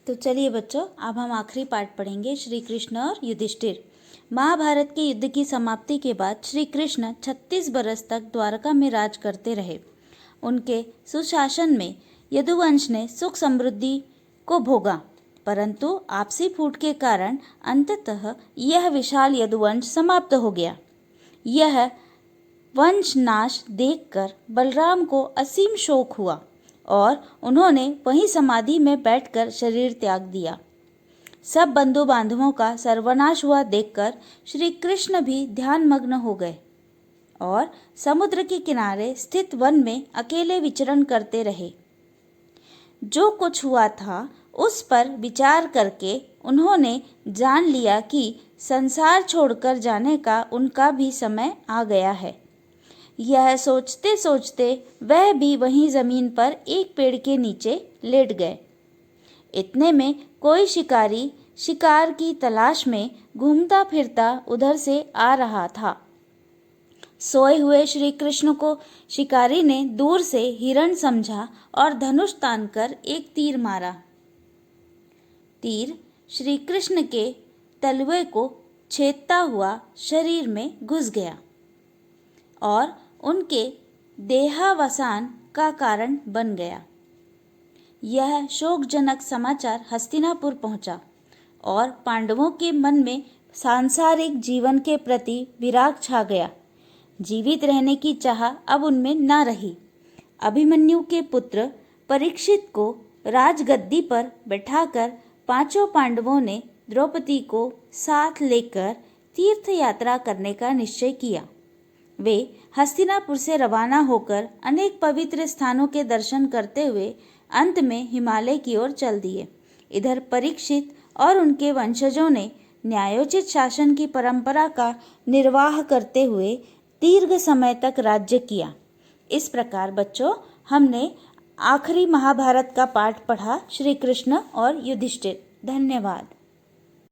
तो चलिए बच्चों, अब हम आखिरी पार्ट पढ़ेंगे, श्री कृष्ण और युधिष्ठिर। महाभारत के युद्ध की समाप्ति के बाद श्री कृष्ण 36 बरस तक द्वारका में राज करते रहे। उनके सुशासन में यदुवंश ने सुख समृद्धि को भोगा, परंतु आपसी फूट के कारण अंततः यह विशाल यदुवंश समाप्त हो गया। यह वंश नाश देखकर बलराम को असीम शोक हुआ और उन्होंने वहीं समाधि में बैठकर शरीर त्याग दिया। सब बंधु बांधवों का सर्वनाश हुआ देखकर श्री कृष्ण भी ध्यानमग्न हो गए और समुद्र के किनारे स्थित वन में अकेले विचरण करते रहे। जो कुछ हुआ था उस पर विचार करके उन्होंने जान लिया कि संसार छोड़कर जाने का उनका भी समय आ गया है। यह सोचते सोचते वह भी वहीं जमीन पर एक पेड़ के नीचे लेट गए। इतने में कोई शिकारी शिकार की तलाश में घूमता फिरता उधर से आ रहा था। सोए हुए श्री कृष्ण को शिकारी ने दूर से हिरण समझा और धनुष तानकर एक तीर मारा। तीर श्री कृष्ण के तलवे को छेदता हुआ शरीर में घुस गया और उनके देहावसान का कारण बन गया। यह शोकजनक समाचार हस्तिनापुर पहुंचा और पांडवों के मन में सांसारिक जीवन के प्रति विराग छा गया। जीवित रहने की चाह अब उनमें न रही। अभिमन्यु के पुत्र परीक्षित को राजगद्दी पर बैठाकर पांचों पांडवों ने द्रौपदी को साथ लेकर तीर्थ यात्रा करने का निश्चय किया। वे हस्तिनापुर से रवाना होकर अनेक पवित्र स्थानों के दर्शन करते हुए अंत में हिमालय की ओर चल दिए। इधर परीक्षित और उनके वंशजों ने न्यायोचित शासन की परंपरा का निर्वाह करते हुए दीर्घ समय तक राज्य किया। इस प्रकार बच्चों, हमने आखिरी महाभारत का पाठ पढ़ा, श्री कृष्ण और युधिष्ठिर। धन्यवाद।